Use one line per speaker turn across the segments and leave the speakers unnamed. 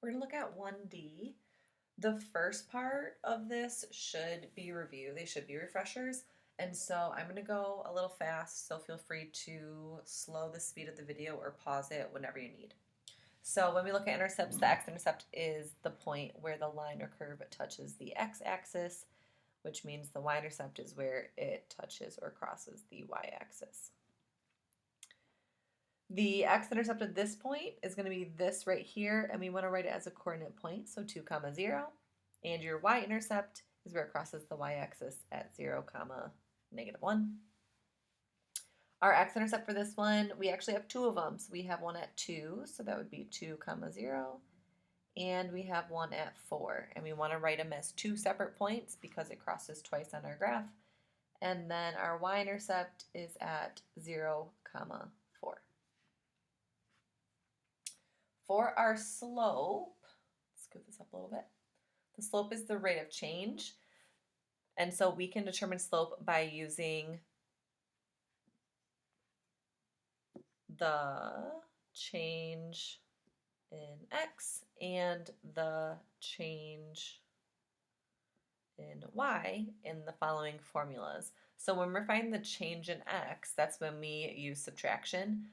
We're going to look at 1D. The first part of this should be review. They should be refreshers. And so I'm going to go a little fast, so feel free to slow the speed of the video or pause it whenever you need. So when we look at intercepts, the x-intercept is the point where the line or curve touches the x-axis, which means the y-intercept is where it touches or crosses the y-axis. The x-intercept at this point is going to be this right here, and we want to write it as a coordinate point, so 2, 0. And your y-intercept is where it crosses the y-axis at 0, -1. Our x-intercept for this one, we actually have two of them. So we have one at 2, so that would be 2, 0. And we have one at 4. And we want to write them as two separate points because it crosses twice on our graph. And then our y-intercept is at 0, 4. For our slope, let's scoot this up a little bit. The slope is the rate of change. And so we can determine slope by using the change in x and the change in y in the following formulas. So when we're finding the change in x, that's when we use subtraction.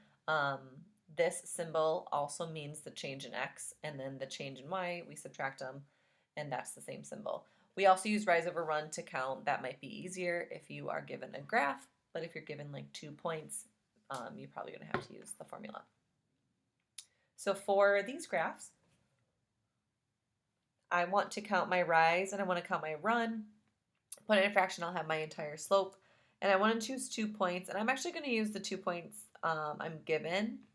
This symbol also means the change in x, and then the change in y, we subtract them, and that's the same symbol. We also use rise over run to count. That might be easier if you are given a graph, but if you're given like 2 points, you're probably going to have to use the formula. So for these graphs, I want to count my rise and I want to count my run. Put in a fraction, I'll have my entire slope. And I want to choose 2 points, and I'm actually going to use the 2 points I'm given.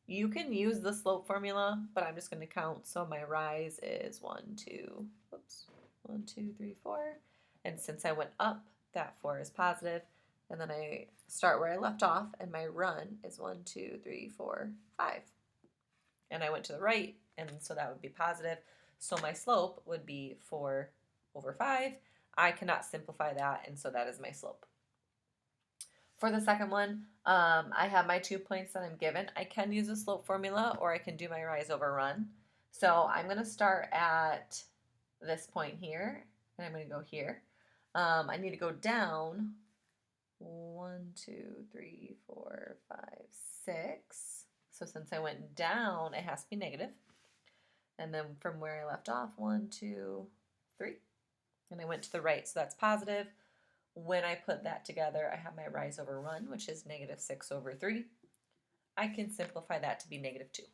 You can use the slope formula, but I'm just going to count. So my rise is 1, 2, 3, 4. And since I went up, that 4 is positive. And then I start where I left off, and my run is 1, 2, 3, 4, 5. And I went to the right, and so that would be positive. So my slope would be 4 over 5. I cannot simplify that, and so that is my slope. For the second one, I have my 2 points that I'm given. I can use a slope formula, or I can do my rise over run. So I'm going to start at this point here, and I'm going to go here. I need to go down 1, 2, 3, 4, 5, 6. So since I went down, it has to be negative. And then from where I left off, 1, 2, 3. And I went to the right, so that's positive. When I put that together, I have my rise over run, which is -6 over 3. I can simplify that to be -2.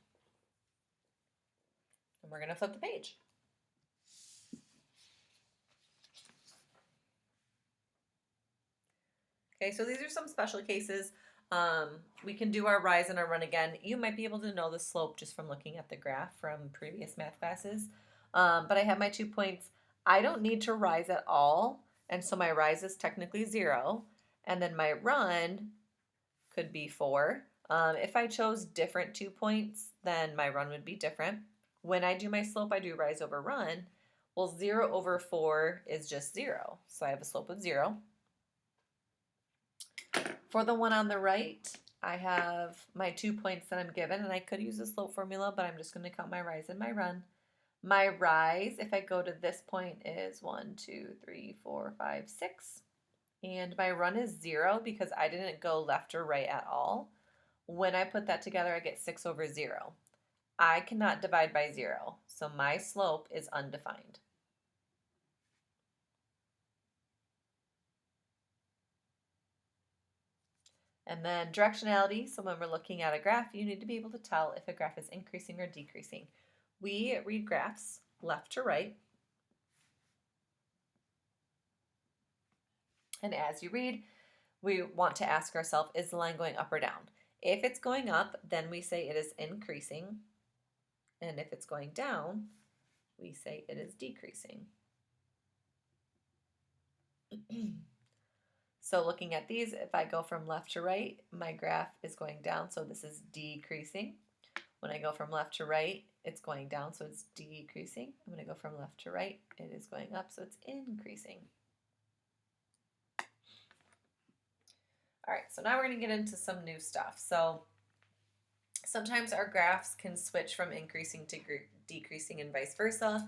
And we're going to flip the page. Okay, so these are some special cases. We can do our rise and our run again. You might be able to know the slope just from looking at the graph from previous math classes. But I have my 2 points. I don't need to rise at all, and so my rise is technically 0. And then my run could be 4. If I chose different 2 points, then my run would be different. When I do my slope, I do rise over run. Well, 0 over 4 is just 0, so I have a slope of 0. For the one on the right, I have my 2 points that I'm given, and I could use the slope formula, but I'm just going to count my rise and my run. My rise, if I go to this point, is 1, 2, 3, 4, 5, 6. And my run is 0 because I didn't go left or right at all. When I put that together, I get 6 over 0. I cannot divide by 0, so my slope is undefined. And then directionality, so when we're looking at a graph, you need to be able to tell if a graph is increasing or decreasing. We read graphs left to right. And as you read, we want to ask ourselves, is the line going up or down? If it's going up, then we say it is increasing. And if it's going down, we say it is decreasing. So looking at these, if I go from left to right, my graph is going down, so this is decreasing. When I go from left to right, it's going down, so it's decreasing. I'm going to go from left to right, it is going up, so it's increasing. All right, so now we're going to get into some new stuff. So Sometimes our graphs can switch from increasing to decreasing and vice versa.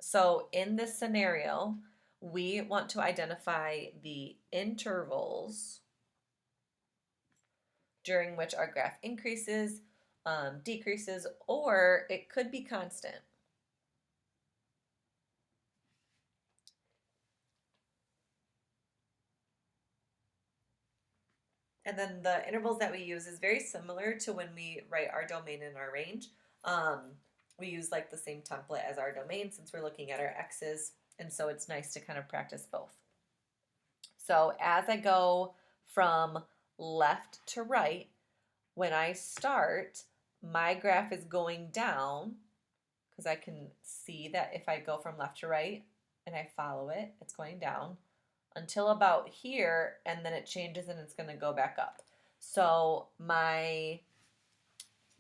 So in this scenario, we want to identify the intervals during which our graph increases, decreases, or it could be constant. And then the intervals that we use is very similar to when we write our domain and our range. We use like the same template as our domain since we're looking at our x's, and so it's nice to kind of practice both. So as I go from left to right, when I start, my graph is going down because I can see that if I go from left to right and I follow it, it's going down until about here, and then it changes and it's going to go back up. So my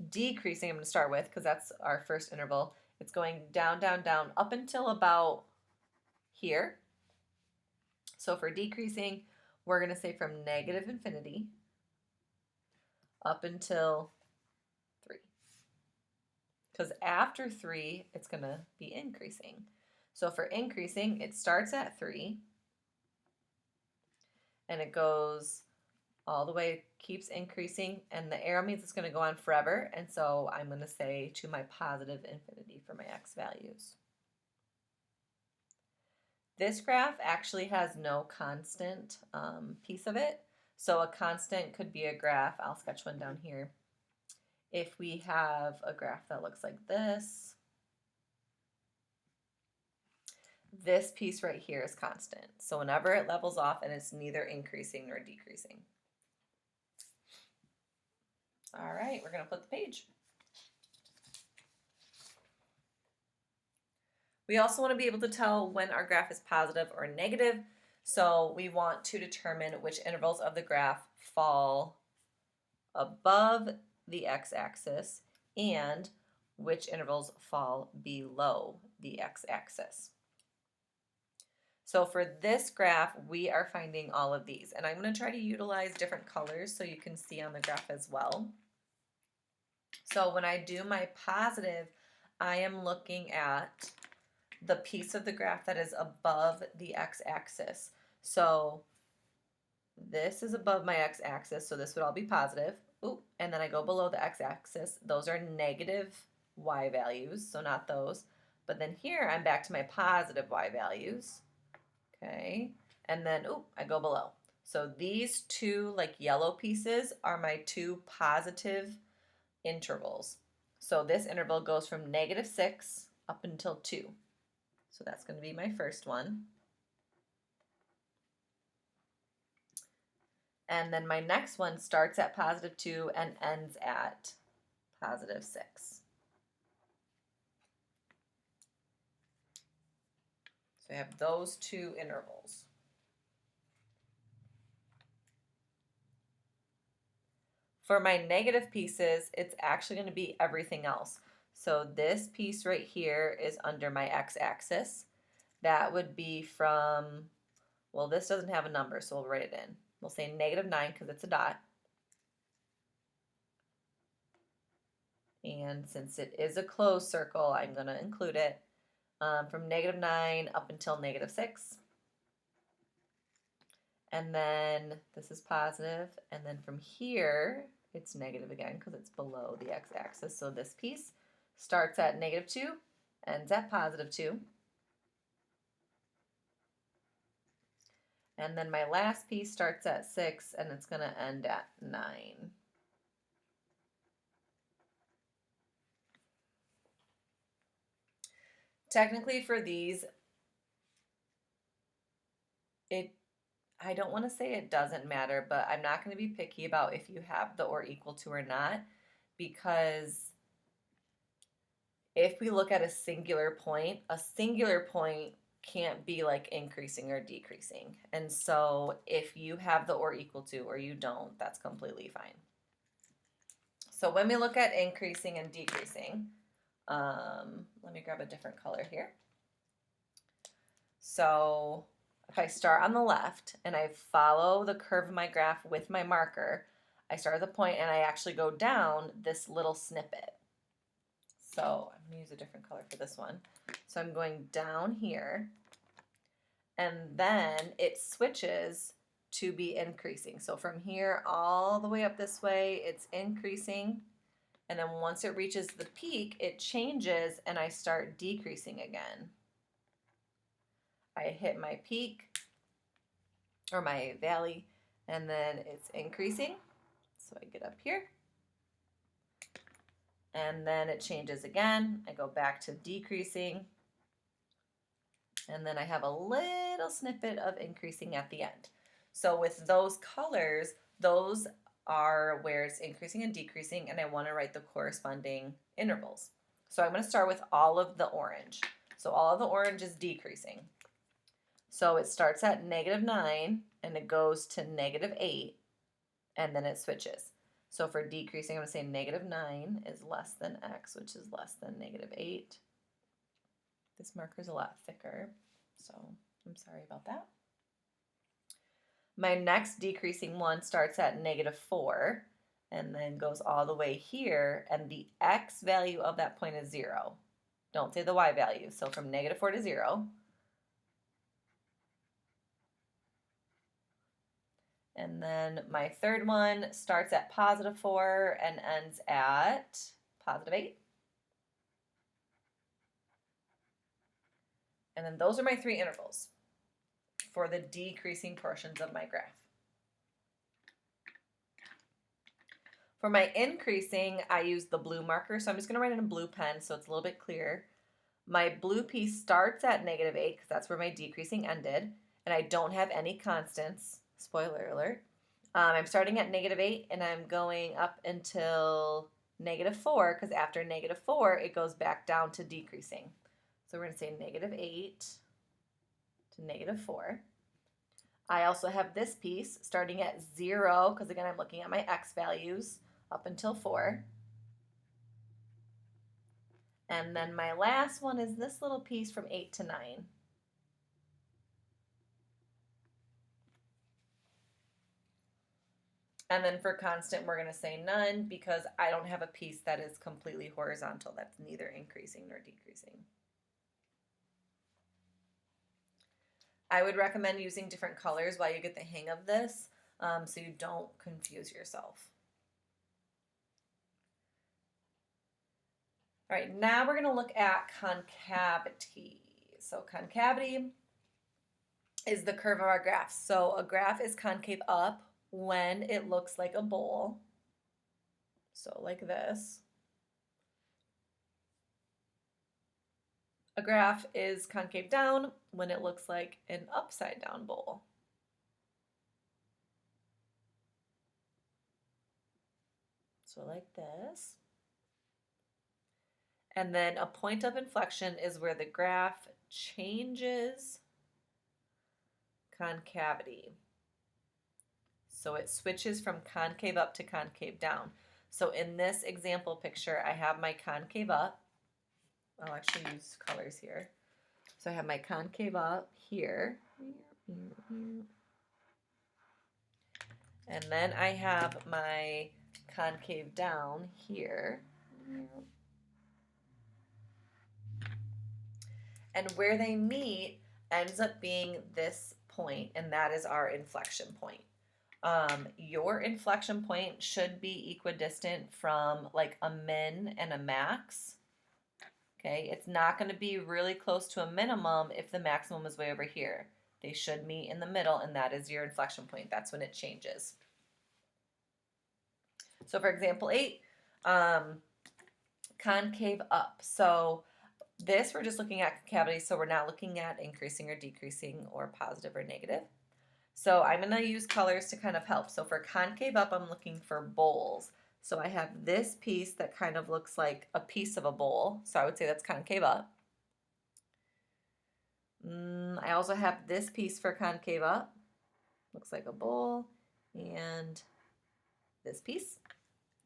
decreasing, I'm going to start with, because that's our first interval, it's going down, down, down, up until about here. So for decreasing, we're going to say from negative infinity up until 3. Because after 3, it's going to be increasing. So for increasing, it starts at 3, and it goes all the way, keeps increasing, and the arrow means it's going to go on forever, and so I'm going to say to my positive infinity for my x values. This graph actually has no constant piece of it, so a constant could be a graph. I'll sketch one down here. If we have a graph that looks like this piece right here is constant. So whenever it levels off, and it's neither increasing nor decreasing. All right, we're going to flip the page. We also want to be able to tell when our graph is positive or negative. So we want to determine which intervals of the graph fall above the x-axis and which intervals fall below the x-axis. So for this graph, we are finding all of these, and I'm going to try to utilize different colors so you can see on the graph as well. So when I do my positive, I am looking at the piece of the graph that is above the x-axis. So this is above my x-axis, so this would all be positive. Ooh, and then I go below the x-axis. Those are negative y values, so not those. But then here I'm back to my positive y values. Okay, and then ooh, I go below. So these two like yellow pieces are my two positive intervals. So this interval goes from -6 up until 2. So that's going to be my first one. And then my next one starts at +2 and ends at +6. So I have those two intervals. For my negative pieces, it's actually going to be everything else. So this piece right here is under my x-axis. That would be from, well, this doesn't have a number, so we'll write it in. We'll say -9 because it's a dot. And since it is a closed circle, I'm going to include it from -9 up until -6. And then this is positive, and then from here, it's negative again because it's below the x-axis. So this piece starts at -2, ends at +2. And then my last piece starts at 6, and it's going to end at 9. Technically for these, I don't want to say it doesn't matter, but I'm not going to be picky about if you have the or equal to or not, because if we look at a singular point can't be like increasing or decreasing. And so if you have the or equal to or you don't, that's completely fine. So when we look at increasing and decreasing, let me grab a different color here. So if I start on the left and I follow the curve of my graph with my marker, I start at the point and I actually go down this little snippet. So I'm going to use a different color for this one. So I'm going down here, and then it switches to be increasing. So from here all the way up this way, it's increasing. And then once it reaches the peak, it changes and I start decreasing again. I hit my peak or my valley, and then it's increasing. So I get up here, and then it changes again. I go back to decreasing, and then I have a little snippet of increasing at the end. So with those colors, those are where it's increasing and decreasing, and I want to write the corresponding intervals. So I'm going to start with all of the orange. So all of the orange is decreasing. So it starts at -9 and it goes to -8, and then it switches. So for decreasing, I'm going to say -9 is less than x, which is less than -8. This marker is a lot thicker, so I'm sorry about that. My next decreasing one starts at -4 and then goes all the way here, and the x value of that point is 0. Don't say the y value. So from -4 to 0. And then my third one starts at +4 and ends at +8. And then those are my 3 intervals for the decreasing portions of my graph. For my increasing, I use the blue marker, so I'm just going to write in a blue pen so it's a little bit clearer. My blue piece starts at -8 because that's where my decreasing ended, and I don't have any constants. Spoiler alert. I'm starting at -8 and I'm going up until -4 because after -4 it goes back down to decreasing. So we're going to say -8 to -4. I also have this piece starting at 0 because again I'm looking at my x values up until 4. And then my last one is this little piece from 8 to 9. And then for constant, we're going to say none because I don't have a piece that is completely horizontal. That's neither increasing nor decreasing. I would recommend using different colors while you get the hang of this so you don't confuse yourself. All right, now we're going to look at concavity. So concavity is the curve of our graph. So a graph is concave up when it looks like a bowl. So like this. A graph is concave down when it looks like an upside down bowl. So like this. And then a point of inflection is where the graph changes concavity. So it switches from concave up to concave down. So in this example picture, I have my concave up. I'll actually use colors here. So I have my concave up here. And then I have my concave down here. And where they meet ends up being this point, and that is our inflection point. Your inflection point should be equidistant from like a min and a max. Okay, it's not going to be really close to a minimum if the maximum is way over here. They should meet in the middle, and that is your inflection point. That's when it changes. So for example 8, concave up. So this we're just looking at concavity, so we're not looking at increasing or decreasing or positive or negative. So I'm going to use colors to kind of help. So for concave up, I'm looking for bowls. So I have this piece that kind of looks like a piece of a bowl. So I would say that's concave up. I also have this piece for concave up. Looks like a bowl. And this piece.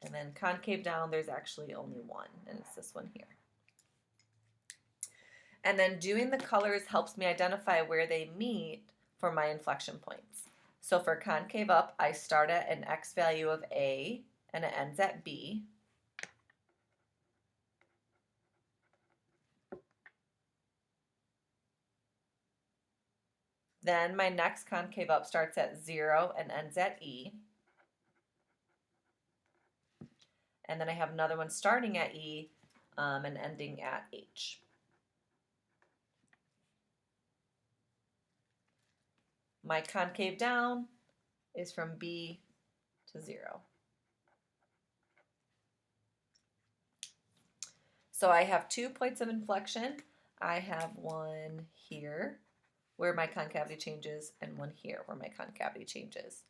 And then concave down, there's actually only one, and it's this one here. And then doing the colors helps me identify where they meet for my inflection points. So for concave up, I start at an x value of A and it ends at B. Then my next concave up starts at 0 and ends at E. And then I have another one starting at E and ending at H. My concave down is from B to 0. So I have 2 points of inflection. I have one here where my concavity changes and one here where my concavity changes.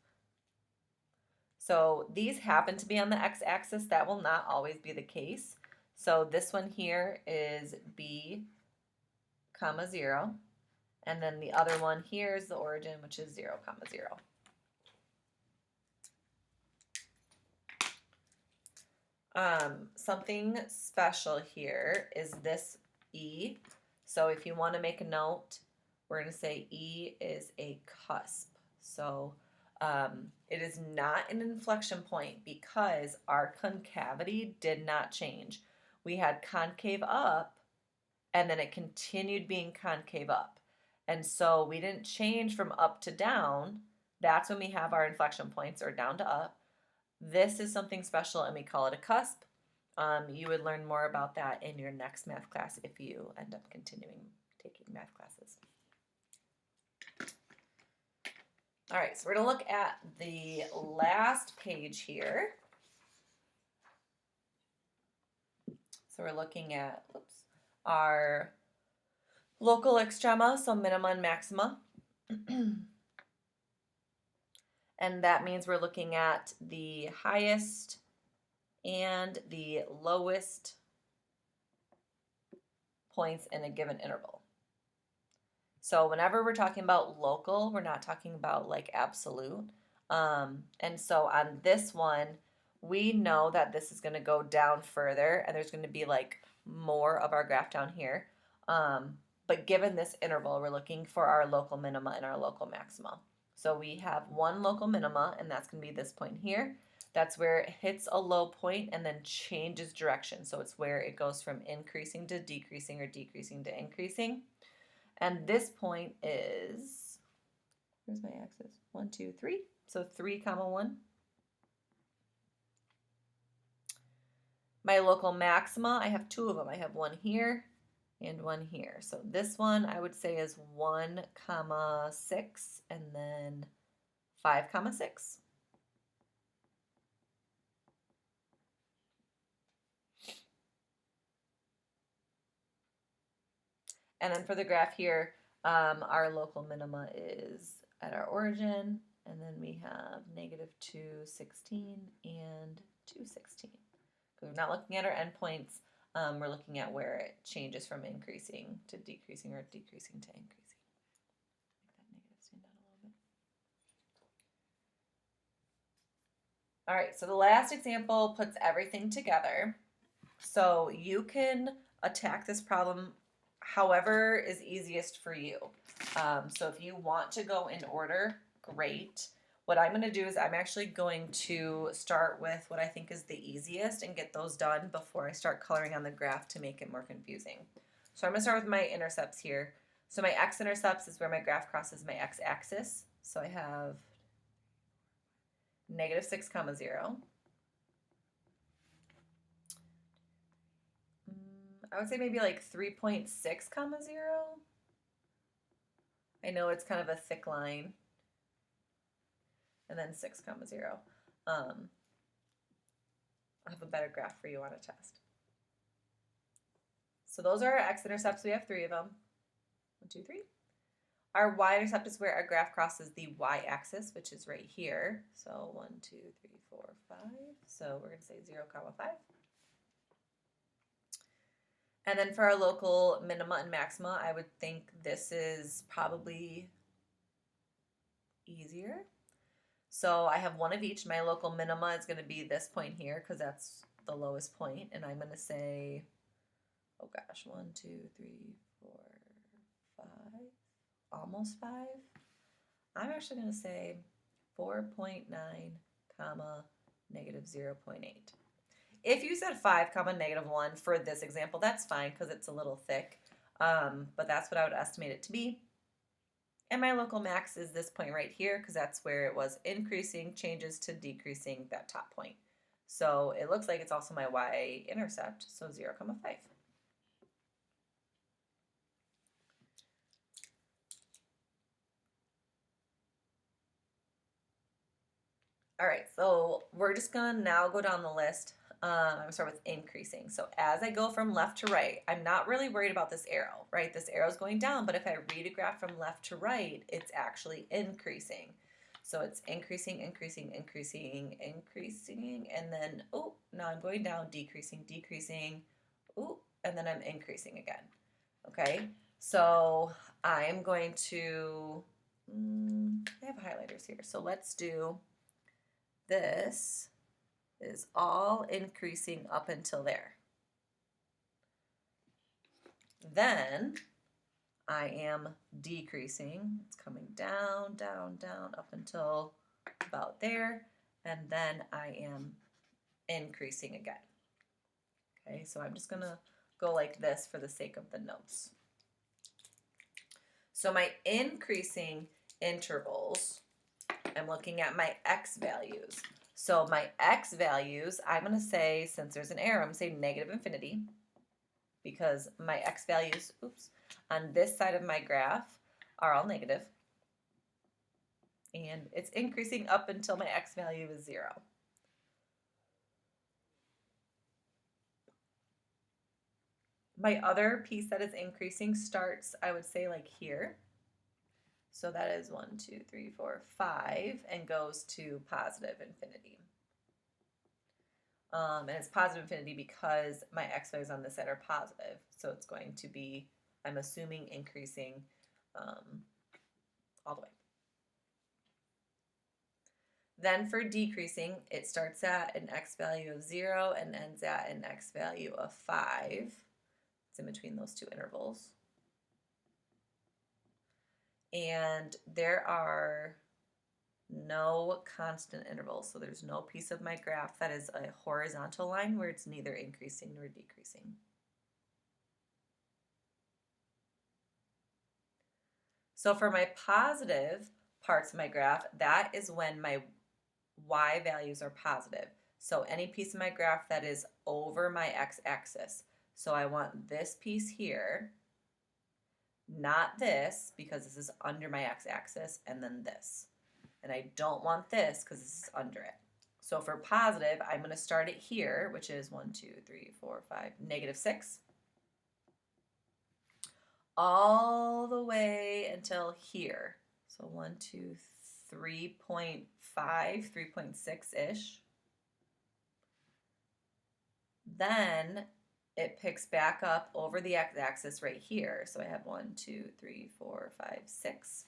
So these happen to be on the x-axis. That will not always be the case. So this one here is B, comma 0. And then the other one here is the origin, which is 0, comma 0. Something special here is this E. So if you want to make a note, we're going to say E is a cusp. So it is not an inflection point because our concavity did not change. We had concave up and then it continued being concave up. And so we didn't change from up to down. That's when we have our inflection points, or down to up. This is something special and we call it a cusp. You would learn more about that in your next math class if you end up continuing taking math classes. All right, so we're going to look at the last page here. So we're looking at our local extrema, so minima and maxima. And that means we're looking at the highest and the lowest points in a given interval. So whenever we're talking about local, we're not talking about like absolute. And so on this one, we know that this is going to go down further and there's going to be like more of our graph down here. But given this interval, we're looking for our local minima and our local maxima. So we have one local minima, and that's going to be this point here. That's where it hits a low point and then changes direction. So it's where it goes from increasing to decreasing or decreasing to increasing. And this point is, where's my axis? 1, 2, 3. So 3, comma 1. My local maxima, I have 2 of them. I have one here and one here. So this one I would say is 1, comma 6 and then 5, comma 6. And then for the graph here, our local minima is at our origin, and then we have -2, 16, and 2, 16. We're not looking at our endpoints, we're looking at where it changes from increasing to decreasing or decreasing to increasing. Make that negative stand out a little bit. All right, so the last example puts everything together. So you can attack this problem however is easiest for you. So if you want to go in order, great. What I'm going to do is I'm actually going to start with what I think is the easiest and get those done before I start coloring on the graph to make it more confusing. So I'm going to start with my intercepts here. So my x-intercepts is where my graph crosses my x-axis. So I have -6, comma 0. I would say maybe like 3.6, comma 0. I know it's kind of a thick line. And then 6, comma 0. I'll have a better graph for you on a test. So those are our x-intercepts. We have 3 of them. 1, 2, 3. Our y-intercept is where our graph crosses the y-axis, which is right here. So 1, 2, 3, 4, 5. So we're going to say 0, comma 5. And then for our local minima and maxima, I would think this is probably easier. So I have one of each. My local minima is going to be this point here because that's the lowest point. And I'm going to say, oh gosh, 1, 2, 3, 4, 5, almost 5. I'm actually going to say 4.9, comma, negative 0.8. If you said 5, comma, negative 1 for this example, that's fine because it's a little thick, but that's what I would estimate it to be. And my local max is this point right here because that's where it was increasing, changes to decreasing that top point. So it looks like it's also my y-intercept, so 0, comma 5. All right, so we're just gonna now go down the list. I'm gonna start with increasing. So as I go from left to right, I'm not really worried about this arrow, right? This arrow is going down, but if I read a graph from left to right, it's actually increasing. So it's increasing, increasing, increasing, increasing, and then, oh, now I'm going down, decreasing, decreasing, oh, and then I'm increasing again, okay? So I'm going to, I have highlighters here, so let's do, this is all increasing up until there. Then I am decreasing. It's coming down, down, down up until about there. And then I am increasing again. Okay, so I'm just going to go like this for the sake of the notes. So my increasing intervals, I'm looking at my x values. So my x values, I'm going to say, since there's an arrow, I'm going to say negative infinity because my x values, oops, on this side of my graph are all negative. And it's increasing up until my x value is 0. My other piece that is increasing starts, I would say, like here. So that is 1, 2, 3, 4, 5, and goes to positive infinity. And it's positive infinity because my x values on this side are positive. So it's going to be, I'm assuming, increasing all the way. Then for decreasing, it starts at an x value of 0 and ends at an x value of 5. It's in between those two intervals. And there are no constant intervals, so there's no piece of my graph that is a horizontal line where it's neither increasing nor decreasing. So for my positive parts of my graph, that is when my y values are positive. So any piece of my graph that is over my x-axis. So I want this piece here, not this, because this is under my x-axis, and then this. And I don't want this because this is under it. So for positive, I'm going to start it here, which is 1, 2, 3, 4, 5, negative 6. All the way until here. So 1, 2, 3.5, 3.6-ish. Then it picks back up over the x-axis right here. So I have 1, 2, 3, 4, 5, 6.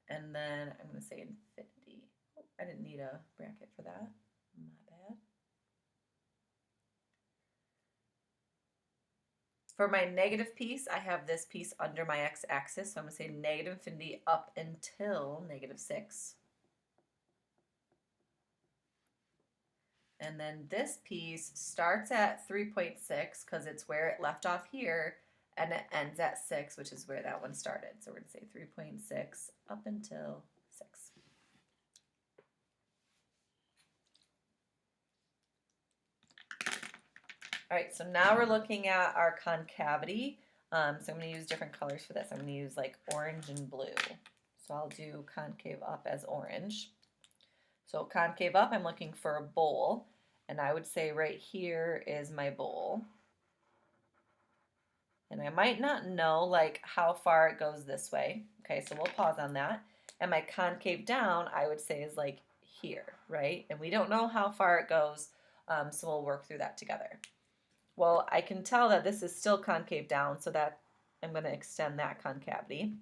And then I'm going to say infinity. Oh, I didn't need a bracket for that. My bad. For my negative piece, I have this piece under my x-axis. So I'm going to say negative infinity up until negative 6. And then this piece starts at 3.6 because it's where it left off here, and it ends at 6, which is where that one started. So we're going to say 3.6 up until 6. All right, so now we're looking at our concavity. So I'm going to use different colors for this. I'm going to use like orange and blue. So I'll do concave up as orange. So concave up, I'm looking for a bowl, and I would say right here is my bowl. And I might not know like how far it goes this way. Okay, so we'll pause on that. And my concave down, I would say, is like here, right? And we don't know how far it goes, so we'll work through that together. Well, I can tell that this is still concave down, so that I'm going to extend that concavity.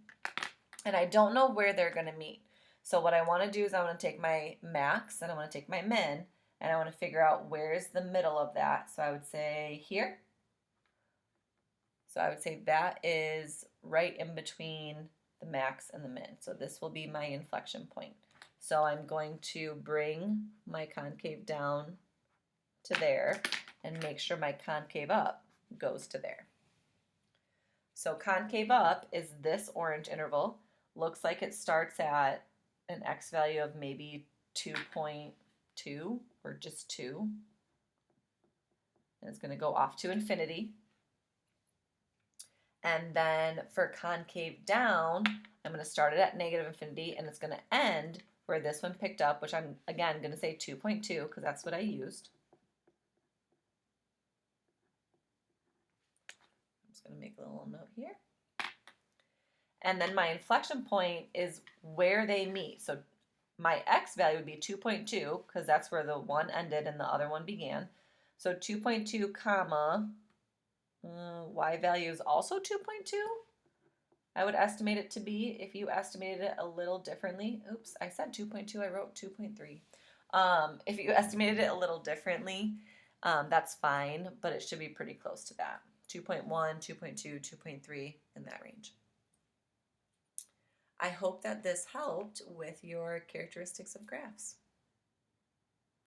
And I don't know where they're going to meet. So what I want to do is I want to take my max and I want to take my min, and I want to figure out where's the middle of that. So I would say here. So I would say that is right in between the max and the min. So this will be my inflection point. So I'm going to bring my concave down to there and make sure my concave up goes to there. So concave up is this orange interval. Looks like it starts at an x value of maybe 2.2 or just 2. And it's going to go off to infinity. And then for concave down, I'm going to start it at negative infinity, and it's going to end where this one picked up, which I'm, again, going to say 2.2 because that's what I used. I'm just going to make a little note here. And then my inflection point is where they meet. So my x value would be 2.2 because that's where the one ended and the other one began. So 2.2 comma, y value is also 2.2. I would estimate it to be if you estimated it a little differently. Oops, I said 2.2, I wrote 2.3. If you estimated it a little differently, that's fine, but it should be pretty close to that. 2.1, 2.2, 2.3 in that range. I hope that this helped with your characteristics of graphs.